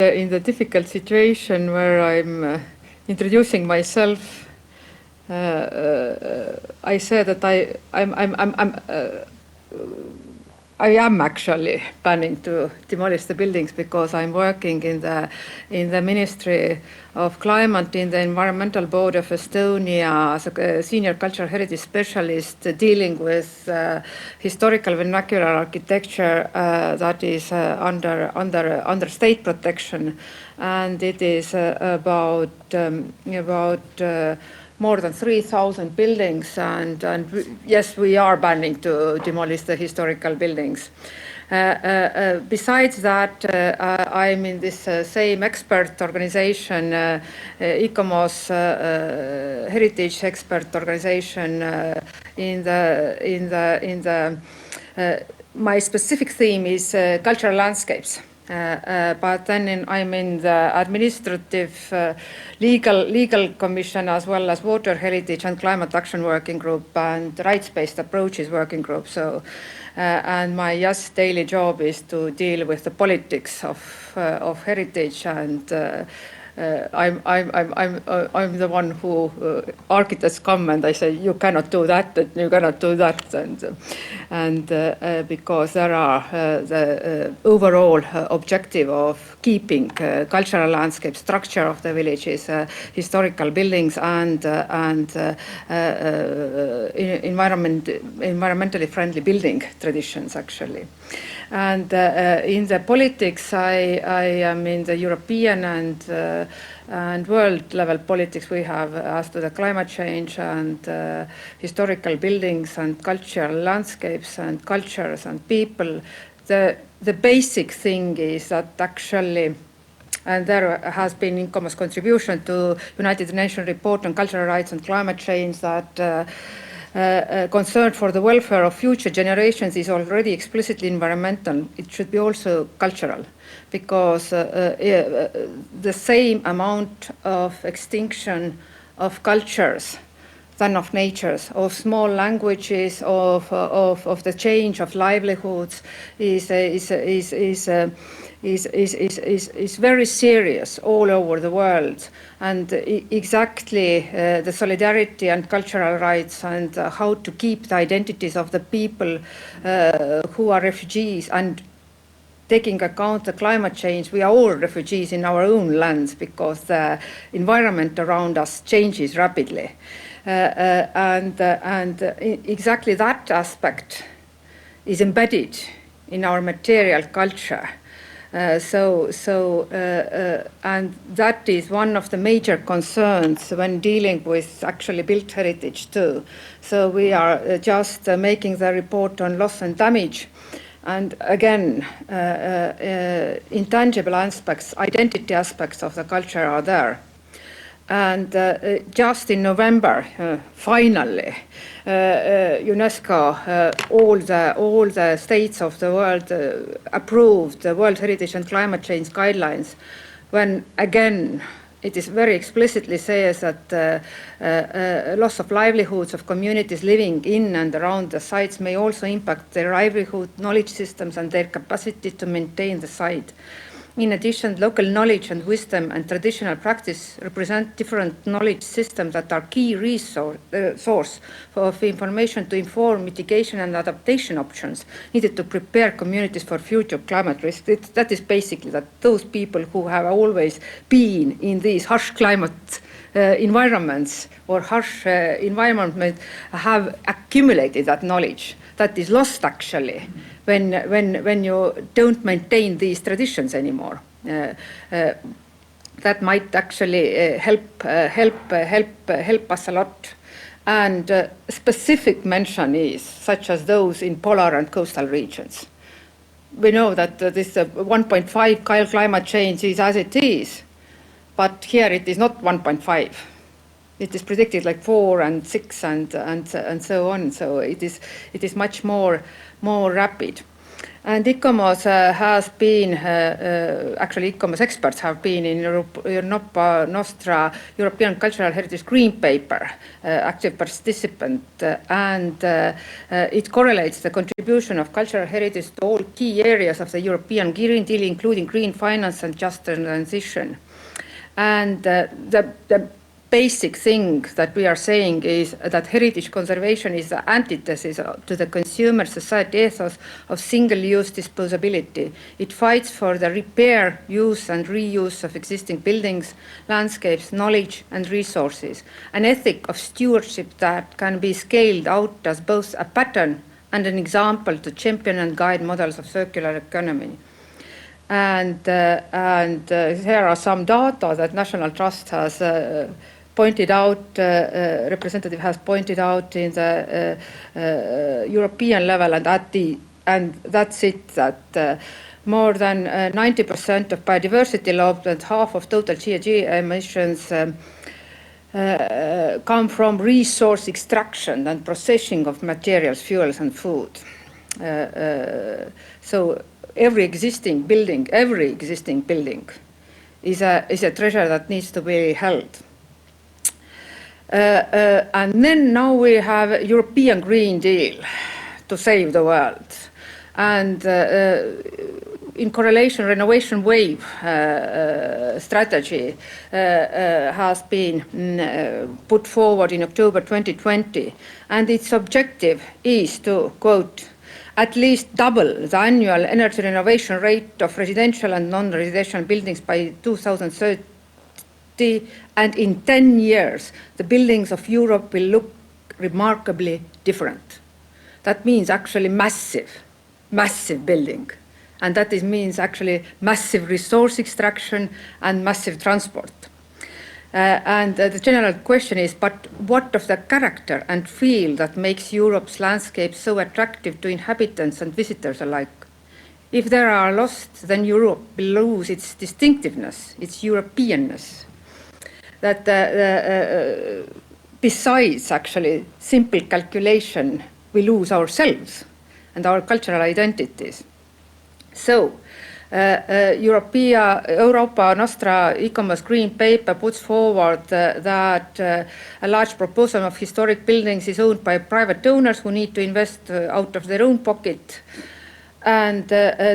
In the difficult situation where I'm introducing myself, I said that I am actually planning to demolish the buildings because I'm working in the Ministry of Climate in the environmental board of Estonia as a senior cultural heritage specialist dealing with historical vernacular architecture that is under state protection, and it is about more than 3,000 buildings, and yes, we are planning to demolish the historical buildings. Besides that, I'm in this same expert organization, ICOMOS heritage expert organization. My specific theme is cultural landscapes. But then I'm in the administrative legal commission as well as water heritage and climate action working group and rights-based approaches working group. So and my daily job is to deal with the politics of heritage, and I'm the one who architects come and I say you cannot do that, and you cannot do that, and because there are the overall objective of keeping cultural landscape structure of the villages, historical buildings, and environmentally friendly building traditions actually. And in the politics, I am in the European and world level politics. We have as to the climate change and historical buildings and cultural landscapes and cultures and people. The basic thing is that actually, and there has been ICOMOS contribution to United Nations report on cultural rights and climate change that concern for the welfare of future generations is already explicitly environmental. It should be also cultural, because the same amount of extinction of cultures than of natures, of small languages, of the change of livelihoods is very serious all over the world, and exactly the solidarity and cultural rights and how to keep the identities of the people who are refugees, and taking account the climate change. We are all refugees in our own lands because the environment around us changes rapidly, and exactly that aspect is embedded in our material culture. And that is one of the major concerns when dealing with actually built heritage too. So we are just making the report on loss and damage, and again intangible aspects, identity aspects of the culture are there. And just in November, finally, UNESCO, all the states of the world approved the World Heritage and Climate Change Guidelines, when again it is very explicitly says that loss of livelihoods of communities living in and around the sites may also impact their livelihood, knowledge systems, and their capacity to maintain the site. In addition, local knowledge and wisdom and traditional practice represent different knowledge systems that are key source of information to inform mitigation and adaptation options needed to prepare communities for future climate risks. That is basically that those people who have always been in these harsh climate environments or harsh environment have accumulated that knowledge that is lost actually when you don't maintain these traditions anymore. That might actually help us a lot. And specific mention is such as those in polar and coastal regions. We know that this 1.5 climate change is as it is, but here it is not 1.5. It is predicted like 4 and 6 and so on. So it is much more rapid. And ICOMOS has been, actually ICOMOS experts have been in Europa, Nostra, European Cultural Heritage Green Paper, active participant, and it correlates the contribution of cultural heritage to all key areas of the European Green Deal, including green finance and just transition. And the basic thing that we are saying is that heritage conservation is the antithesis to the consumer society ethos of single-use disposability. It fights for the repair, use and reuse of existing buildings, landscapes, knowledge and resources, an ethic of stewardship that can be scaled out as both a pattern and an example to champion and guide models of circular economy. And here are some data that National Trust has pointed out, representative has pointed out in the European level, and that's it, that more than 90% of biodiversity loss and half of total GHG emissions come from resource extraction and processing of materials, fuels and food. So every existing building is a treasure that needs to be held. And then now we have a European Green Deal to save the world. And in correlation, Renovation Wave strategy has been put forward in October 2020. And its objective is to, quote, at least double the annual energy renovation rate of residential and non-residential buildings by 2030. And in 10 years, the buildings of Europe will look remarkably different. That means actually massive building. And that means actually massive resource extraction and massive transport. And the general question is, but what of the character and feel that makes Europe's landscape so attractive to inhabitants and visitors alike? If they are lost, then Europe will lose its distinctiveness, its Europeanness. That besides actually simple calculation, we lose ourselves and our cultural identities. So, Europa Nostra ICOMOS Green Paper puts forward that a large proportion of historic buildings is owned by private owners who need to invest out of their own pocket. And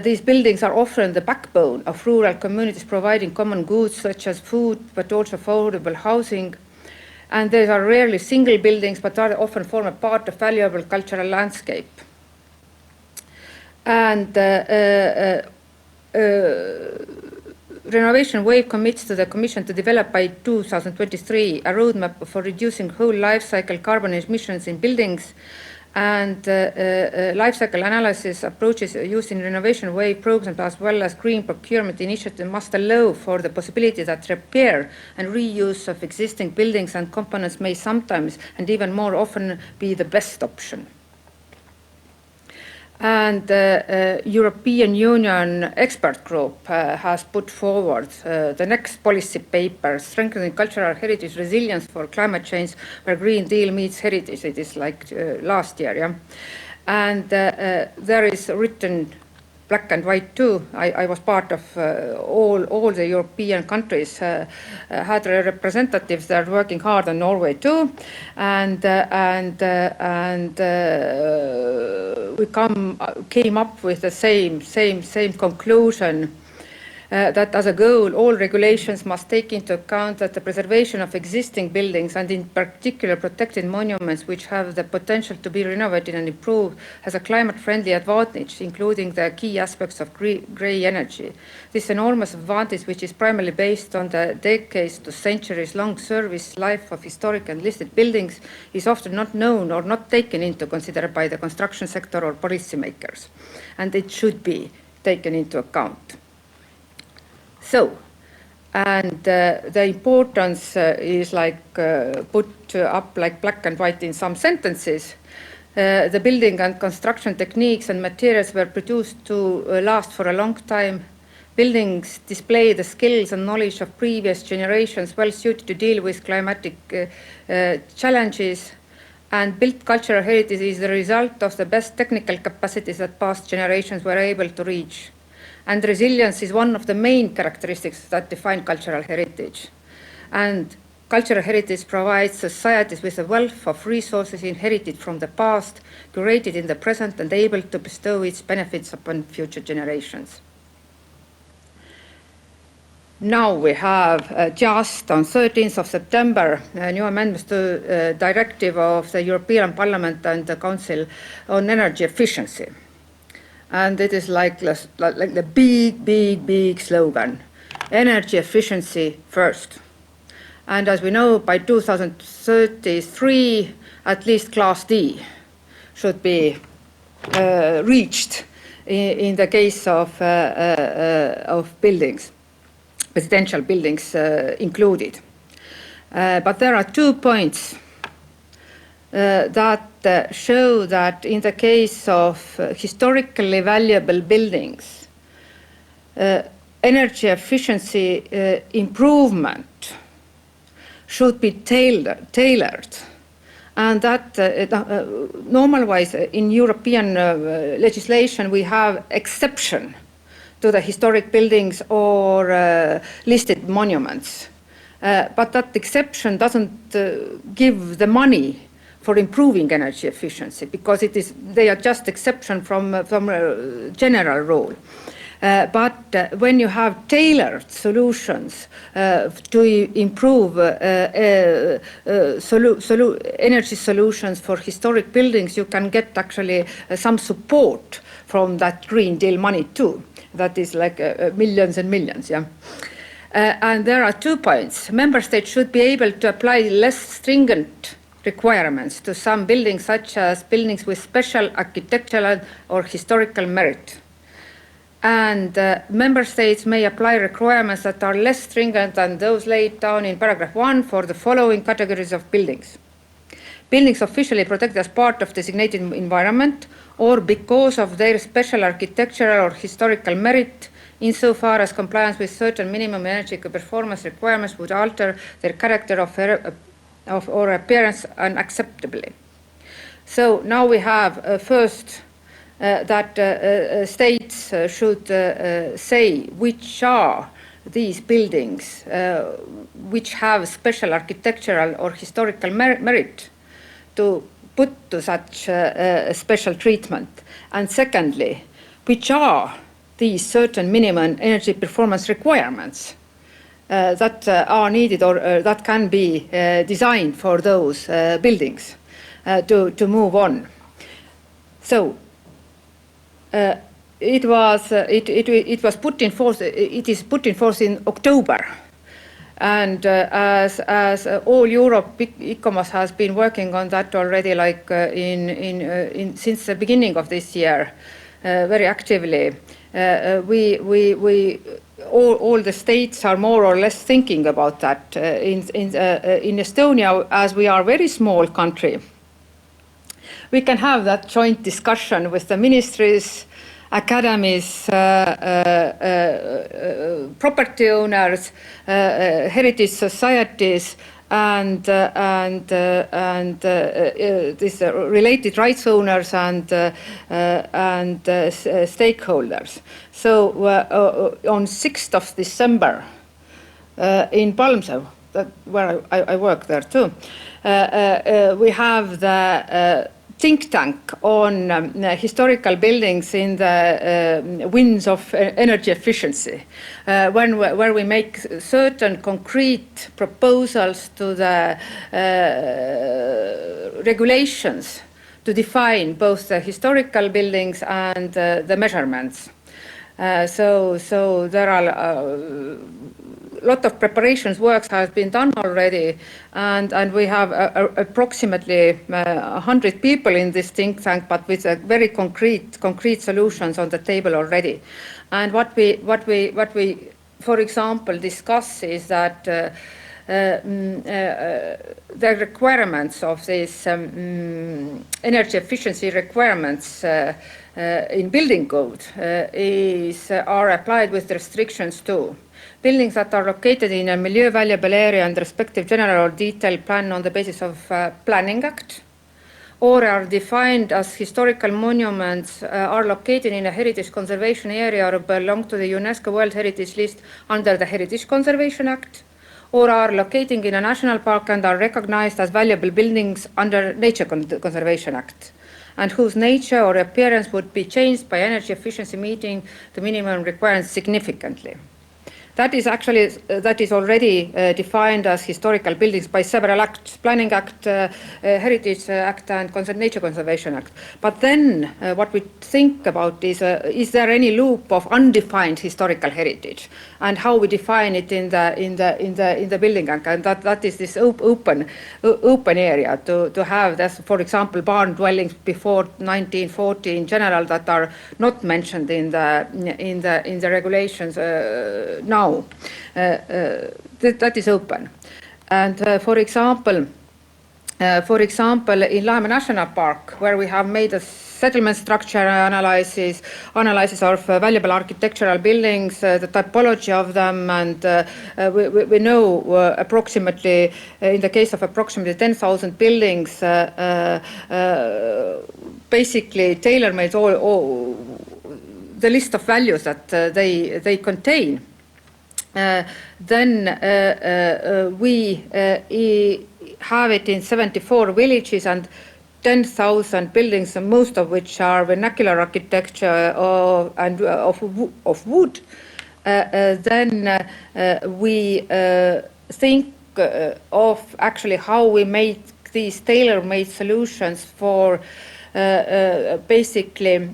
these buildings are often the backbone of rural communities, providing common goods such as food, but also affordable housing. And they are rarely single buildings, but are often form a part of valuable cultural landscape. And Renovation Wave commits to the Commission to develop by 2023 a roadmap for reducing whole life cycle carbon emissions in buildings. And life cycle analysis approaches used in Renovation Wave programs as well as green procurement initiative must allow for the possibility that repair and reuse of existing buildings and components may sometimes and even more often be the best option. And the European Union expert group has put forward the next policy paper, Strengthening Cultural Heritage Resilience for Climate Change, where Green Deal meets heritage. It is like last year, yeah. And there is written black and white too. I was part of all the European countries had representatives that are working hard on Norway too, and we came up with the same conclusion. That as a goal, all regulations must take into account that the preservation of existing buildings and in particular protected monuments which have the potential to be renovated and improved has a climate-friendly advantage, including the key aspects of grey energy. This enormous advantage, which is primarily based on the decades to centuries-long service life of historic and listed buildings, is often not known or not taken into consideration by the construction sector or policymakers, and it should be taken into account. So, and the importance is like put up like black and white in some sentences. The building and construction techniques and materials were produced to last for a long time. Buildings display the skills and knowledge of previous generations well suited to deal with climatic challenges. And built cultural heritage is the result of the best technical capacities that past generations were able to reach. And resilience is one of the main characteristics that define cultural heritage. And cultural heritage provides societies with a wealth of resources inherited from the past, curated in the present, and able to bestow its benefits upon future generations. Now we have just on 13th of September new amendments to directive of the European Parliament and the Council on energy efficiency. And it is like the big slogan, energy efficiency first. And as we know, by 2033, at least Class D should be reached in the case of buildings. Residential buildings included. But there are 2 points that show that in the case of historically valuable buildings, energy efficiency improvement should be tailored. And that normal-wise in European legislation we have exception to the historic buildings or listed monuments. But that exception doesn't give the money for improving energy efficiency because they are just exception from a general rule. But when you have tailored solutions to improve energy solutions for historic buildings, you can get actually some support from that Green Deal money too. That is like millions and millions, yeah. And there are 2 points. Member states should be able to apply less stringent requirements to some buildings, such as buildings with special architectural or historical merit. And member states may apply requirements that are less stringent than those laid down in paragraph 1 for the following categories of buildings. Buildings officially protected as part of designated environment or because of their special architectural or historical merit insofar as compliance with certain minimum energy performance requirements would alter their character or appearance unacceptably. So now we have first that states should say which are these buildings which have special architectural or historical merit to put to such special treatment. And secondly, which are these certain minimum energy performance requirements that are needed or that can be designed for those buildings to move on. So it was put in force. It is put in force in October, and as all Europe, ICOMOS has been working on that already, like since the beginning of this year, very actively. All the states are more or less thinking about that. In Estonia, as we are a very small country, we can have that joint discussion with the ministries, academies, property owners, heritage societies, and these related rights owners and stakeholders. So on 6th of December in Palmsö, where I work there too, we have the think tank on historical buildings in the winds of energy efficiency, where we make certain concrete proposals to the regulations to define both the historical buildings and the measurements. So there are a lot of preparations work has been done already, and we have approximately 100 people in this think tank, but with very concrete solutions on the table already. And what we for example discuss is that the requirements of these energy efficiency requirements in building code are applied with restrictions too. Buildings that are located in a milieu valuable area and respective general or detailed plan on the basis of Planning Act or are defined as historical monuments, are located in a heritage conservation area or belong to the UNESCO World Heritage List under the Heritage Conservation Act, or are located in a national park and are recognized as valuable buildings under Nature Conservation Act, and whose nature or appearance would be changed by energy efficiency meeting the minimum requirements significantly. That is actually that is already defined as historical buildings by several acts: Planning Act, Heritage Act, and Nature Conservation Act. But then what we think about is there any loop of undefined historical heritage, and how we define it in the Building Act, and that is this open area to have this, for example, barn dwellings before 1940 in general that are not mentioned in the regulations now. That is open. And for example, in Lahemaa National Park, where we have made a settlement structure analysis of valuable architectural buildings, the typology of them, and we know approximately, in the case of approximately 10,000 buildings, basically tailor-made all the list of values that they contain. Then we have it in 74 villages and 10,000 buildings, and most of which are vernacular architecture of wood. Then we think of actually how we make these tailor-made solutions for basically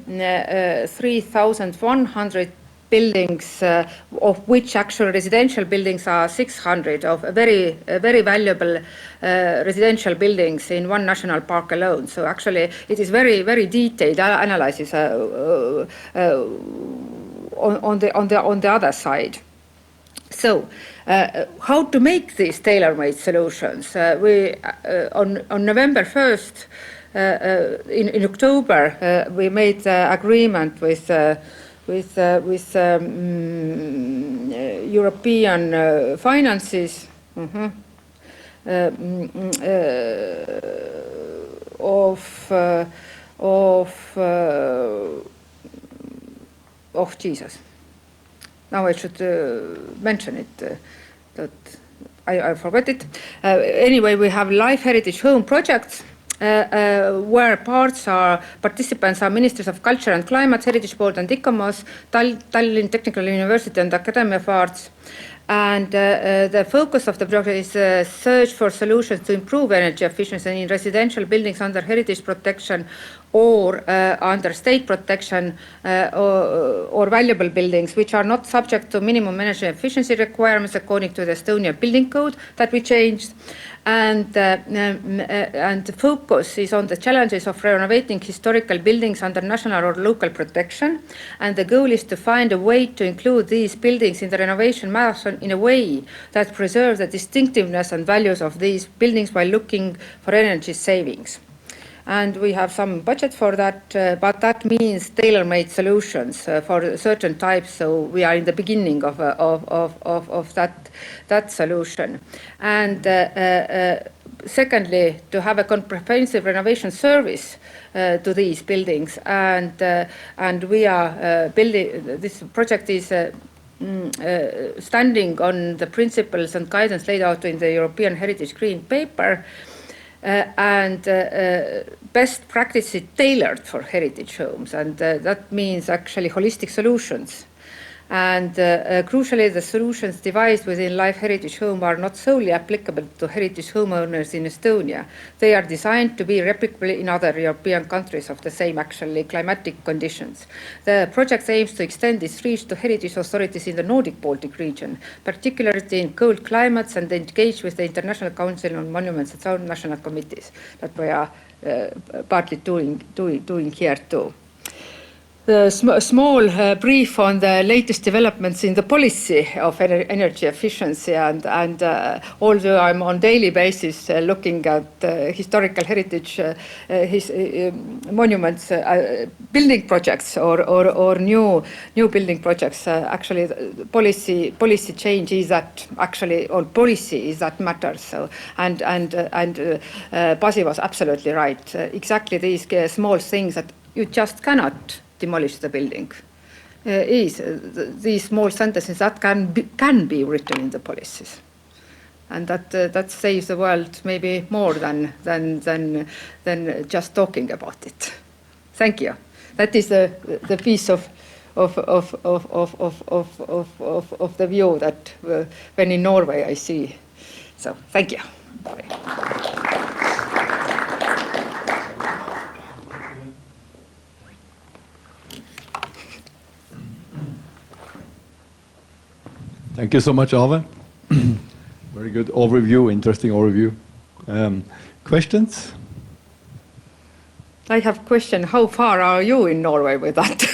3,100 buildings, of which actual residential buildings are 600 of very valuable residential buildings in one national park alone. So actually it is very detailed analysis on the other side. So how to make these tailor-made solutions? We on November 1st, in October, we made agreement with European finances of Jesus. Now I should mention it, that I forgot it. Anyway, we have Life Heritage Home projects, where participants are Ministries of Culture and Climate, Heritage Board and ICOMOS, Tallinn Technical University and Academy of Arts. And the focus of the project is search for solutions to improve energy efficiency in residential buildings under heritage protection or under state protection, or valuable buildings which are not subject to minimum energy efficiency requirements according to the Estonian Building Code that we changed. And the focus is on the challenges of renovating historical buildings under national or local protection. And the goal is to find a way to include these buildings in the renovation marathon in a way that preserves the distinctiveness and values of these buildings while looking for energy savings. And we have some budget for that, but that means tailor-made solutions for certain types. So we are in the beginning of that solution. And secondly, to have a comprehensive renovation service to these buildings. And we are building. This project is standing on the principles and guidance laid out in the European Heritage Green Paper. And best practices tailored for heritage homes, and that means actually holistic solutions. And crucially, the solutions devised within Life Heritage Home are not solely applicable to heritage homeowners in Estonia. They are designed to be replicable in other European countries of the same actually climatic conditions. The project aims to extend its reach to heritage authorities in the Nordic-Baltic region, particularly in cold climates, and engage with the International Council on Monuments and Sound national committees that we are partly doing here too. small brief on the latest developments in the policy of energy efficiency, and although I'm on daily basis looking at historical heritage, monuments, building projects or new building projects, actually policy change is that actually, or policy is that matters. So and Pasi was absolutely right. Exactly these small things that you just cannot demolish the building. These small sentences that can be written in the policies, and that saves the world maybe more than just talking about it. Thank you. That is the piece of the view that when in Norway I see. So thank you. Thank you so much, Arve. Very good overview, interesting overview. Questions? I have a question. How far are you in Norway with that?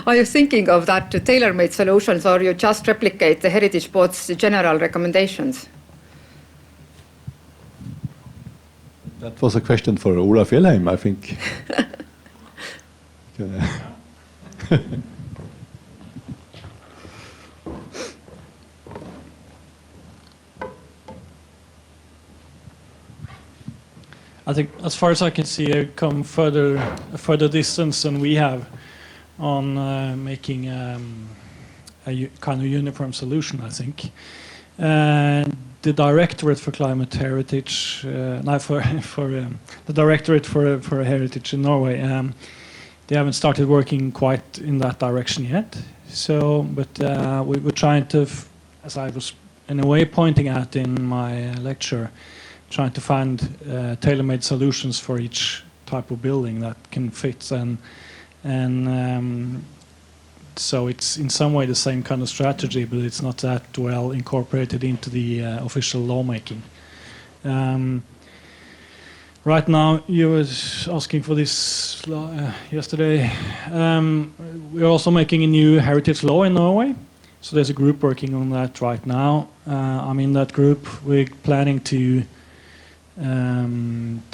Are you thinking of that to tailor-made solutions, or you just replicate the Heritage Board's general recommendations? That was a question for Ola Fjellheim, I think. I think, as far as I can see, I've come a further distance than we have on making a kind of uniform solution, I think. The Directorate for Climate Heritage, the Directorate for Heritage in Norway, they haven't started working quite in that direction yet. So, but we're trying to, as I was in a way pointing at in my lecture, trying to find tailor-made solutions for each type of building that can fit, and so it's in some way the same kind of strategy, but it's not that well incorporated into the official lawmaking. Right now, you were asking for this yesterday. We're also making a new heritage law in Norway, so there's a group working on that right now. I'm in that group. We're planning to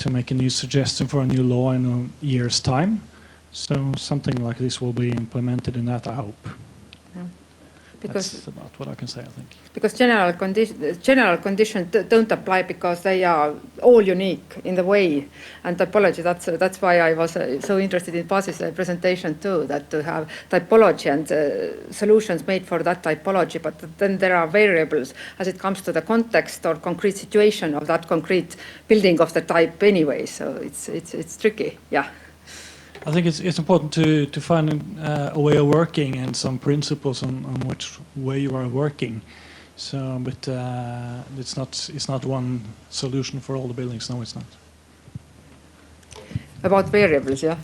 make a new suggestion for a new law in a year's time. So something like this will be implemented in that, I hope. Yeah. Because that's about what I can say, I think. Because general conditions don't apply because they are all unique in the way and typology. That's why I was so interested in Pasi's presentation too, that to have typology and solutions made for that typology, but then there are variables as it comes to the context or concrete situation of that concrete building of the type anyway. So it's tricky, yeah. I think it's important to find a way of working and some principles on which way you are working. So, but it's not one solution for all the buildings. No, it's not. About variables, yeah.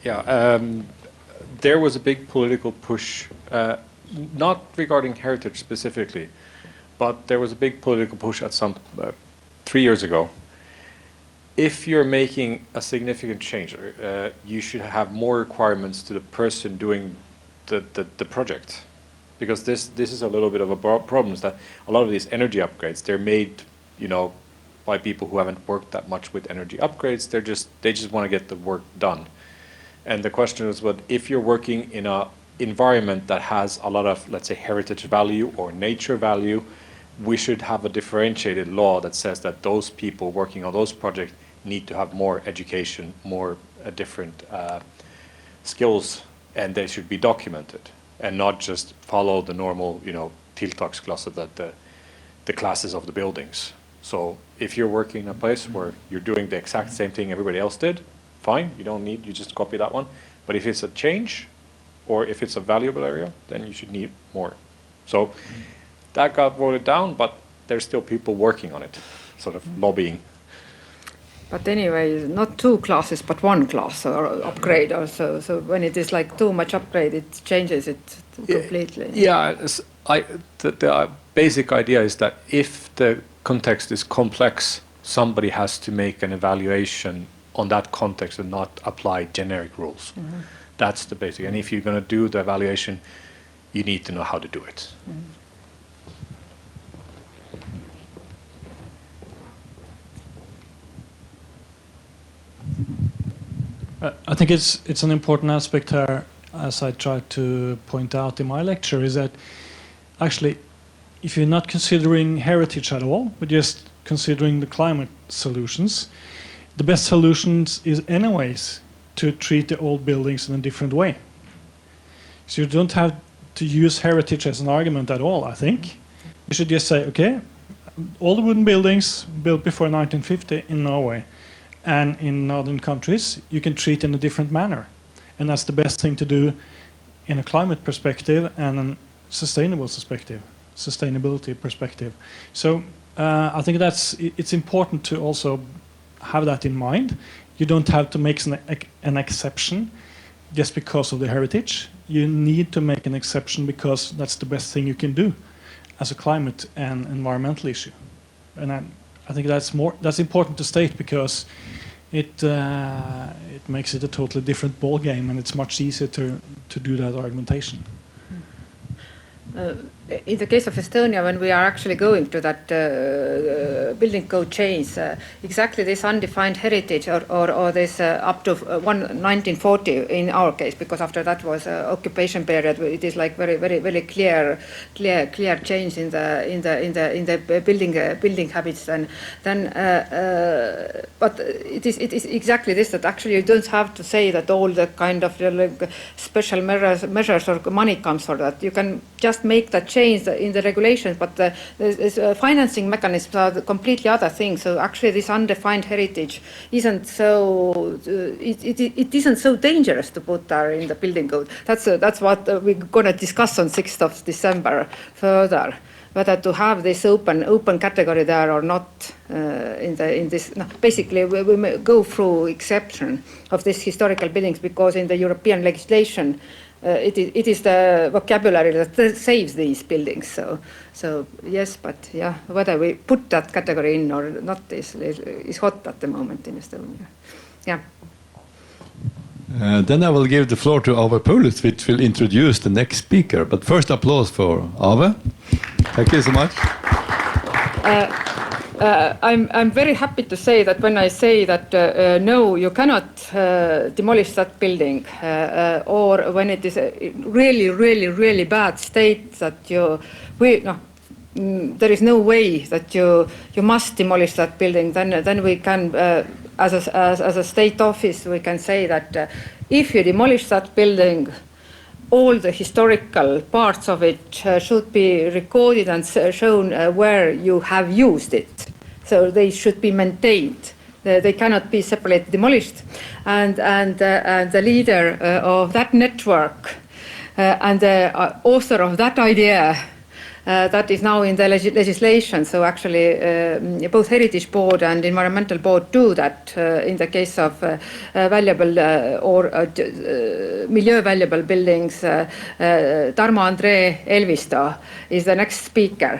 Yeah, there was a big political push, not regarding heritage specifically, but there was a big political push at some 3 years ago. If you're making a significant change, you should have more requirements to the person doing the project, because this is a little bit of a problem. Is that a lot of these energy upgrades, they're made, you know, by people who haven't worked that much with energy upgrades. They just want to get the work done. And the question is, what if you're working in a environment that has a lot of, let's say, heritage value or nature value? We should have a differentiated law that says that those people working on those projects need to have more education, more different skills, and they should be documented and not just follow the normal, you know, tiltaksklasse, that the classes of the buildings. So if you're working in a place where you're doing the exact same thing everybody else did, fine, you just copy that one. But if it's a change or if it's a valuable area, then you should need more. So that got voted down, but there's still people working on it, sort of lobbying. But anyway, not 2 classes, but 1 class or upgrade also. So when it is like too much upgrade, it changes it completely. Yeah, the basic idea is that if the context is complex, somebody has to make an evaluation on that context and not apply generic rules. That's the basic. And if you're going to do the evaluation, you need to know how to do it. I think it's an important aspect here, as I tried to point out in my lecture, is that actually, if you're not considering heritage at all, but just considering the climate solutions, the best solutions is anyways to treat the old buildings in a different way. So you don't have to use heritage as an argument at all, I think. You should just say, okay, all the wooden buildings built before 1950 in Norway and in northern countries, you can treat in a different manner. And that's the best thing to do in a climate perspective and a sustainability perspective. So I think it's important to also have that in mind. You don't have to make an exception just because of the heritage. You need to make an exception because that's the best thing you can do as a climate and environmental issue. And I think that's important to state because it makes it a totally different ball game, and it's much easier to do that argumentation. In the case of Estonia, when we are actually going to that building code change, exactly this undefined heritage or this up to 1940 in our case, because after that was occupation period, it is like very clear change in the building habits. And then, but it is exactly this, that actually you don't have to say that all the kind of special measures or money comes for that. You can just make that change in the regulations, but the financing mechanisms are completely other things. So actually, this undefined heritage isn't so it isn't so dangerous to put there in the building code. That's what we're going to discuss on 6th of December further, whether to have this open category there or not in this. No, basically, we may go through exception of these historical buildings because in the European legislation. It is the vocabulary that saves these buildings. So yes, but yeah, whether we put that category in or not is hot at the moment in Estonia. Yeah. Then I will give the floor to Ave Paulus, which will introduce the next speaker. But first, applause for Ave. Thank you so much. I'm very happy to say that when I say that no, you cannot demolish that building, or when it is a really bad state that there is no way that you must demolish that building, then we can as a state office we can say that if you demolish that building, all the historical parts of it should be recorded and shown where you have used it. So they should be maintained. They cannot be separately demolished. And the leader of that network and the author of that idea that is now in the legislation. So actually both Heritage Board and Environmental Board do that in the case of valuable or milieu valuable buildings. Tarmo André Elvisto is the next speaker.